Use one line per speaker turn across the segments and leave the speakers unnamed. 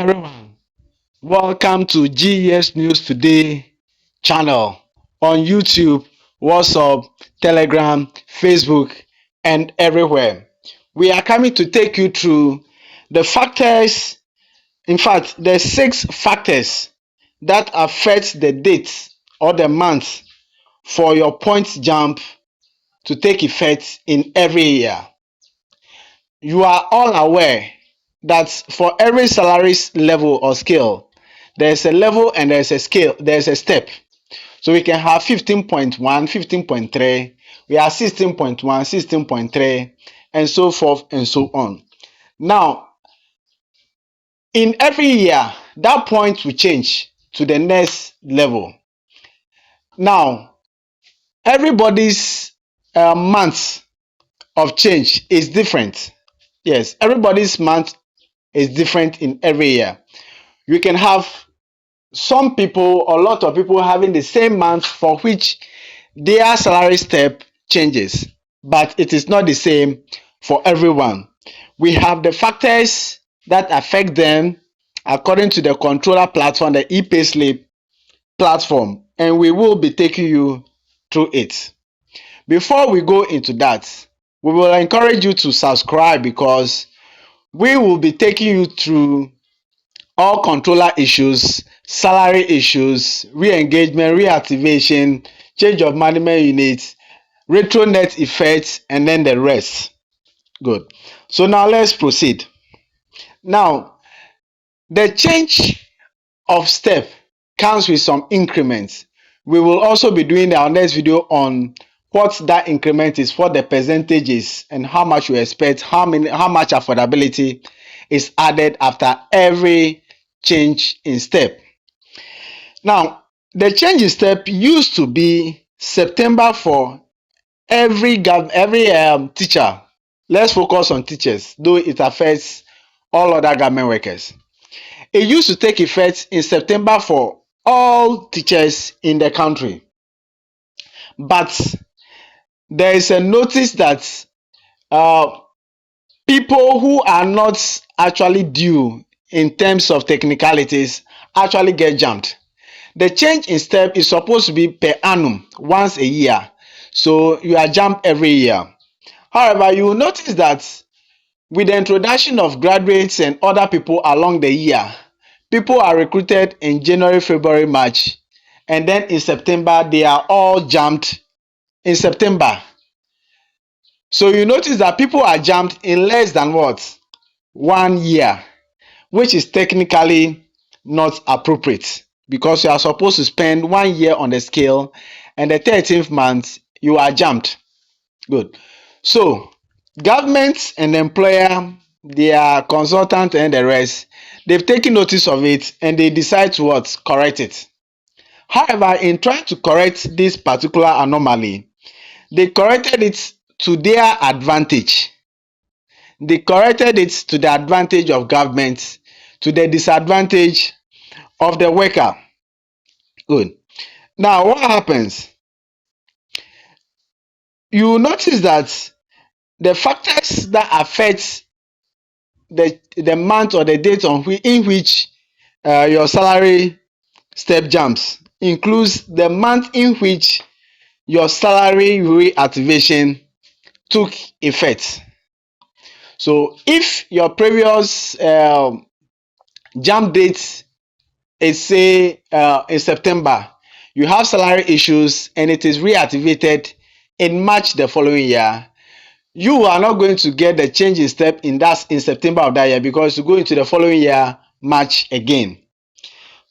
Everyone, welcome to GES News Today channel on YouTube, WhatsApp, Telegram, Facebook, and everywhere. We are coming to take you through the factors, in fact, the 6 factors that affect the date or the month for your points jump to take effect in every year. You are all aware that for every salary level or scale, there's a level and there's a scale, there's a step. So we can have 15.1, 15.3, we have 16.1, 16.3, and so forth and so on. Now, in every year, that point will change to the next level. Now, everybody's month of change is different. Yes, everybody's month is different in every year. You can have some people, a lot of people having the same month for which their salary step changes, but it is not the same for everyone. We have the factors that affect them according to the controller platform, the ePayslip platform, and we will be taking you through it. Before we go into that, we will encourage you to subscribe because we will be taking you through all controller issues, salary issues, re-engagement, reactivation, change of management units, retro net effects, and then the rest. Good. So now let's proceed. Now, the change of step comes with some increments. We will also be doing our next video on what that increment is, what the percentage is, and how much you expect, how much affordability is added after every change in step. Now, the change in step used to be September for every teacher. Let's focus on teachers, though it affects all other government workers. It used to take effect in September for all teachers in the country. But there is a notice that people who are not actually due in terms of technicalities actually get jumped. The change in step is supposed to be per annum, once a year. So you are jumped every year. However, you will notice that with the introduction of graduates and other people along the year, people are recruited in January, February, March, and then in September, they are all jumped in September. So you notice that people are jumped in less than what? 1 year, which is technically not appropriate because you are supposed to spend 1 year on the scale and the 13th month you are jumped. Good. So government and employer, their consultant and the rest, they've taken notice of it and they decide to what? Correct it. However, in trying to correct this particular anomaly, they corrected it to their advantage. They corrected it to the advantage of government, to the disadvantage of the worker. Good. Now, what happens? You notice that the factors that affect the month or the date in which your salary step jumps includes the month in which your salary reactivation took effect. So if your previous jump date is say in September, you have salary issues and it is reactivated in March the following year, you are not going to get the change in step in September of that year because you go into the following year March again.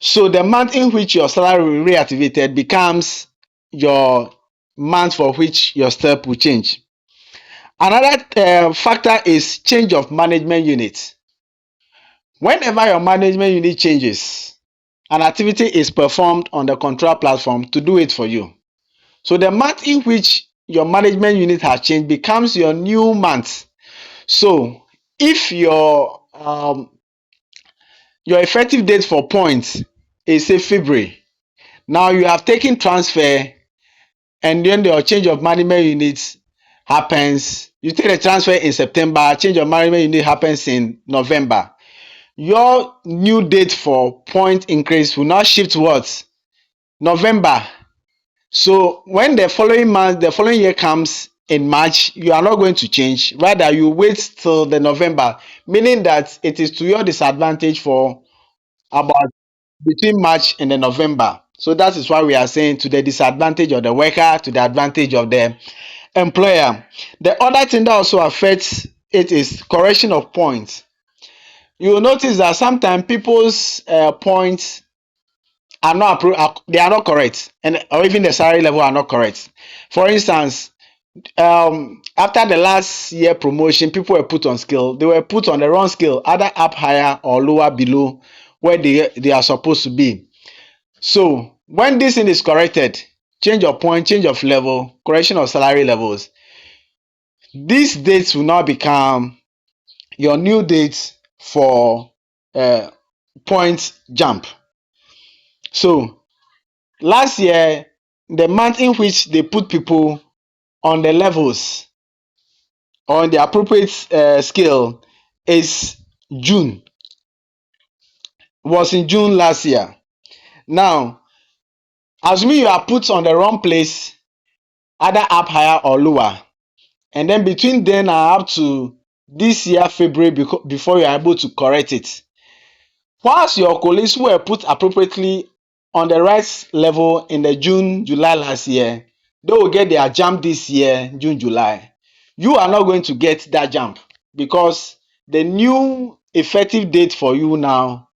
So the month in which your salary reactivated becomes your month for which your step will change. Another factor is change of management unit. Whenever your management unit changes, an activity is performed on the control platform to do it for you. So the month in which your management unit has changed becomes your new month. So if your effective date for points is say February, now you have taken transfer and then your change of management unit happens. You take the transfer in September, change of management unit happens in November. your new date for point increase will not shift what? November. So when the following month, the following year comes in March, you are not going to change. Rather, you wait till the November, meaning that it is to your disadvantage for about between March and the November. So that is why we are saying to the disadvantage of the worker, to the advantage of the employer. The other thing that also affects it is correction of points. You will notice that sometimes people's points are not they are not correct, and or even the salary level are not correct. For instance, after the last year promotion, people were put on scale. They were put on the wrong scale, either up higher or lower below where they are supposed to be. So when this thing is corrected, change of point, change of level, correction of salary levels, these dates will now become your new dates for uh, point jump. So last year, the month in which they put people on the levels on the appropriate scale is June. Was in June last year. Now, assuming you are put on the wrong place, either up higher or lower, and then between then and up to this year February before you are able to correct it, whilst your colleagues who were put appropriately on the right level in the June July last year, they will get their jump this year June July. You are not going to get that jump because the new effective date for you now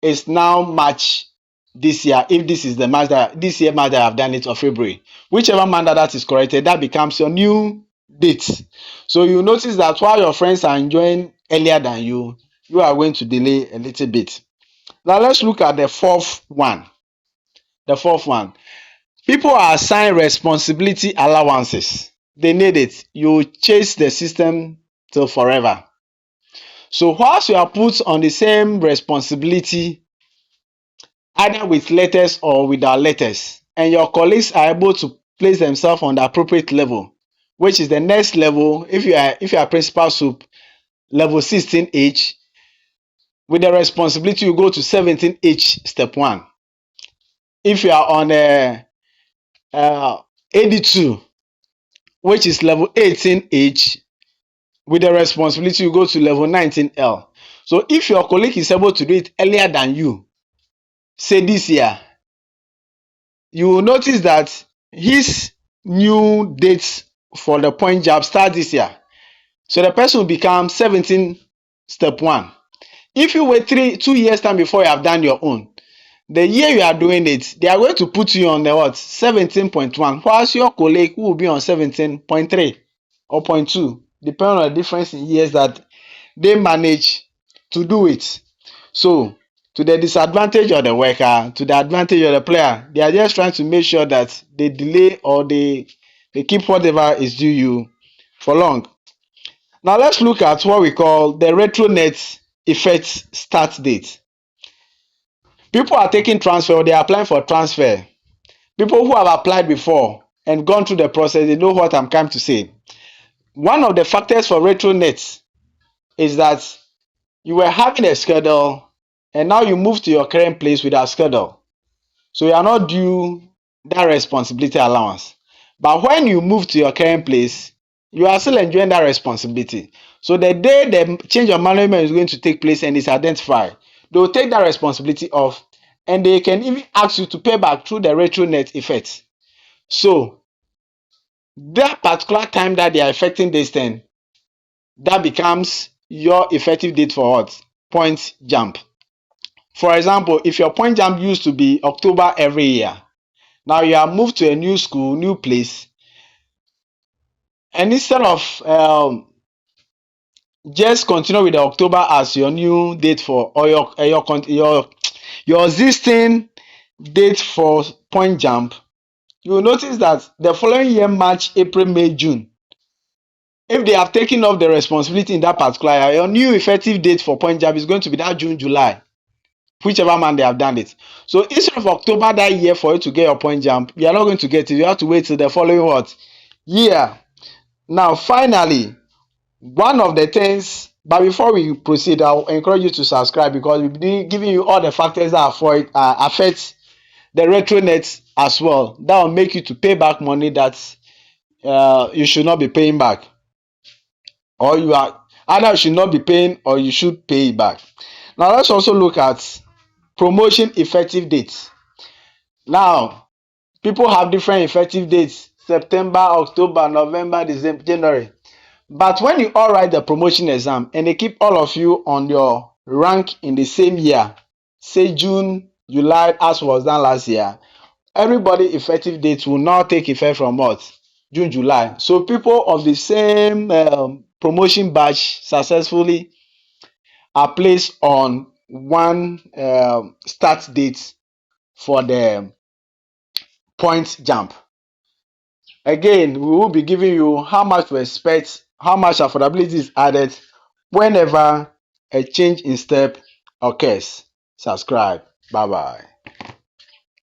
is now March this year. If this is the March that this year March that I've done it, or February, whichever month that is corrected, that becomes your new date. So you notice that while your friends are enjoying earlier than you are going to delay a little bit. Now let's look at the fourth one. The fourth one. People are assigned responsibility allowances. They need it. You chase the system till forever. So whilst you are put on the same responsibility, either with letters or without letters, and your colleagues are able to place themselves on the appropriate level, which is the next level. If you are principal soup, level 16H, with the responsibility you go to 17H step 1. If you are on a AD2, which is level 18H, with the responsibility you go to level 19L. So if your colleague is able to do it earlier than you, say this year, you will notice that his new dates for the point job start this year. So the person will become 17 step 1. If you wait 2 years time before you have done your own, the year you are doing it, they are going to put you on the what? 17.1, whilst your colleague will be on 17.3 or 0.2, depending on the difference in years that they manage to do it. So to the disadvantage of the worker, to the advantage of the player, they are just trying to make sure that they delay or they keep whatever is due you for long. Now let's look at what we call the Retret effect start date. People are taking transfer or they are applying for transfer. People who have applied before and gone through the process, they know what I'm trying to say. One of the factors for Retret is that you were having a schedule and now you move to your current place without schedule. So you are not due that responsibility allowance. But when you move to your current place, you are still enjoying that responsibility. So the day the change of management is going to take place and is identified, they will take that responsibility off and they can even ask you to pay back through the Retret effect. So that particular time that they are affecting this thing, that becomes your effective date for what? Point jump. For example, if your point jump used to be October every year, now you are moved to a new school, new place, and instead of just continue with the October as your new date for, or your existing date for point jump, you will notice that the following year, March, April, May, June, if they have taken off the responsibility in that particular year, your new effective date for point jump is going to be that June, July, whichever month they have done it. So instead of October that year for you to get your point jump, you are not going to get it. You have to wait till the following what? Year. Now, finally, one of the things But before we proceed, I'll encourage you to subscribe because we'll be giving you all the factors that affect the retronet as well. That will make you to pay back money that you should not be paying back, or you are either you should not be paying or you should pay it back. Now let's also look at promotion effective dates. Now people have different effective dates: September, October, November, December, January. But when you all write the promotion exam and they keep all of you on your rank in the same year, say June, July, as was done last year, everybody effective dates will now take effect from what? June, July. So people of the same promotion batch successfully are placed on one start date for the point jump. Again, we will be giving you how much to expect, how much affordability is added whenever a change in step occurs. Subscribe. Bye bye.